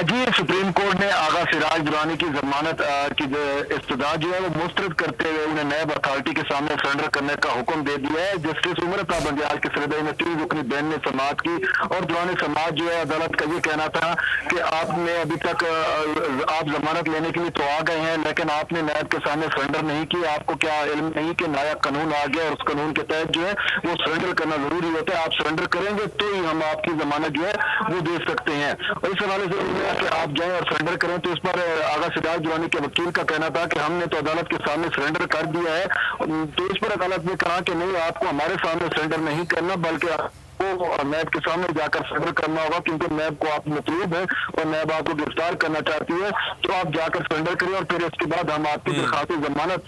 जी supreme court ने आगा सिराज दुरानी की जमानत की इस्तदा जो है वो मुस्तरद करते हुए उन्हें नैब अथॉरिटी के सामने सरेंडर करने का हुक्म दे दिया है। जस्टिस उमर अता बंदियाल की सरदारी में 3 रुकनी बेंच ने समाअत की और दुरानी समाअत जो है अदालत का ये कहना था कि आपने अभी तक आप जमानत लेने के लिए तो आ गए हैं, लेकिन आपने नैब के सामने सरेंडर नहीं किया। आपको क्या इल्म नहीं कि नया कानून आ गया और उस कानून के तहत जो है वो सरेंडर करना जरूरी होता है। आप सरेंडर करेंगे तो ही हम आपकी जमानत जो है वो दे सकते हैं। और इस हवाले से कि आप जाएं और सरेंडर करें, तो इस पर आगा सिराज दुरानी के वकील का कहना था कि हमने तो अदालत के सामने सरेंडर कर दिया है। तो इस पर अदालत ने कहा कि नहीं, आपको हमारे सामने सरेंडर नहीं करना बल्कि को नैब के सामने जाकर सरेंडर करना होगा, क्योंकि नैब को आप मतलूब है और नैब आपको गिरफ्तार करना चाहती है। तो आप जाकर सरेंडर करें और फिर इसके बाद हम आपकी दरखास्त जमानत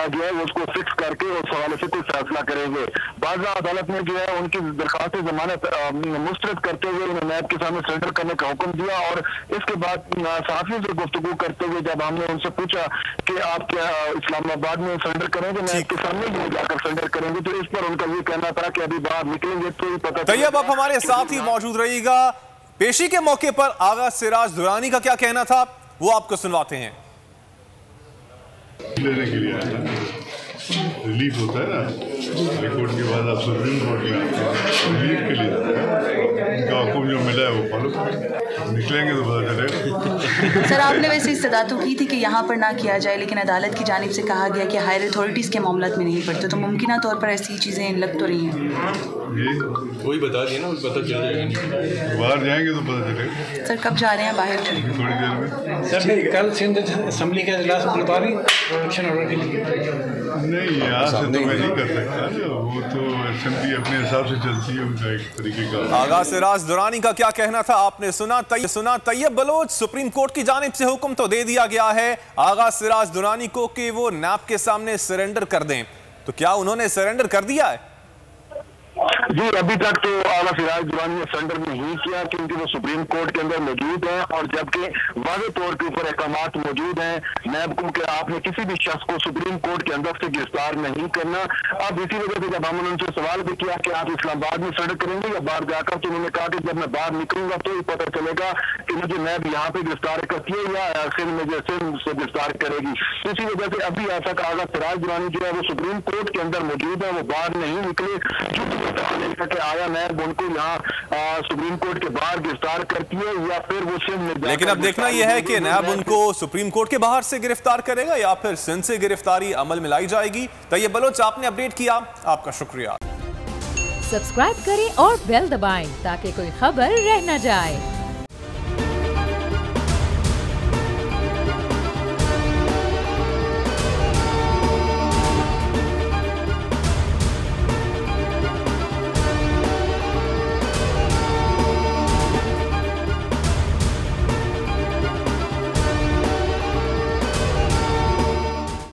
जो है उसको फिक्स करके उस हवाले से कोई फैसला करेंगे। बाज़ अदालत ने जो है उनकी दरखास्त जमानत मुस्तरद करते हुए उन्हें नैब के सामने सरेंडर करने का हुक्म दिया। और इसके बाद सहाफियों से गुफ्तगू करते हुए जब हमने उनसे पूछा कि आप क्या इस्लामाबाद में सरेंडर करेंगे, नैब के सामने ही जाकर सरेंडर करेंगे, तो इस पर उनका ये कहना था कि अभी बाहर निकलेंगे तो ही पता। तैयब आप हमारे साथ ही मौजूद रहिएगा। पेशी के मौके पर आगा सिराज दुरानी का क्या कहना था वो आपको सुनवाते हैं। लेने के लिए आया ना, रिलीफ होता है ना, रिपोर्ट के बाद आप सुप्रीम कोर्ट में आते हैं, रिलीफ के लिए जाते हैं। उनका हुक्म जो मिला है वो फॉलो करें, निकलेंगे तो पता चलेगा। सर आपने वैसे इस्तदा तो की थी कि यहाँ पर ना किया जाए, लेकिन अदालत की जानिब से कहा गया कि हायर अथॉरिटीज़ के मामला में नहीं पड़ते, तो मुमकिन तौर पर ऐसी चीज़ें लग तो रही हैं। ये वही बता दिए ना, पता चल जाएगा, बाहर जाएंगे तो पता चलेगा। सर कब जा रहे हैं बाहर? थोड़ी देर में। सर कल सिंध असम्बली का इजलास बुलवा रही प्रोटेक्शन ऑर्डर के लिए? नहीं, यहाँ से तो मैं नहीं कर सकता, वो तो असेंबली अपने हिसाब से चलती है, उनका एक तरीके का। आगा सिराज दुरानी का क्या कहना था आपने सुना। तैयब बलोच, सुप्रीम कोर्ट की जानिब से हुक्म तो दे दिया गया है आगा सिराज दुरानी को कि वो नैब के सामने सरेंडर कर दें, तो क्या उन्होंने सरेंडर कर दिया है? जी अभी तक तो आगा सिराज दुरानी ने सरेंडर नहीं किया, क्योंकि वो सुप्रीम कोर्ट के अंदर मौजूद है और जबकि वाज़ेह तौर के ऊपर अहकामात मौजूद हैं नैब को कि आपने किसी भी शख्स को सुप्रीम कोर्ट के अंदर से गिरफ्तार नहीं करना। अब इसी वजह से जब हमने उनसे सवाल भी किया कि आप इस्लामाबाद में सरेंडर करेंगे या बाहर जाकर, तो उन्होंने कहा कि जब मैं बाहर निकलूंगा तो ही पता चलेगा कि मुझे नैब यहाँ पे गिरफ्तार करती है या सिंध में जैसे मुझसे गिरफ्तार करेगी। इसी वजह से अभी ऐसा आगा सिराज दुरानी जो है वो सुप्रीम कोर्ट के अंदर मौजूद है, वो बाहर नहीं निकले कि आया नैब उनको यहाँ सुप्रीम कोर्ट के बाहर गिरफ्तार करती है या फिर वो सिंध में। लेकिन अब देखना यह है कि नैब उनको सुप्रीम कोर्ट के बाहर से गिरफ्तार करेगा या फिर सिंध से गिरफ्तारी अमल में लाई जाएगी। तैयब बलोच आपने अपडेट किया, आपका शुक्रिया। सब्सक्राइब करें और बेल दबाएं ताकि कोई खबर रह न जाए।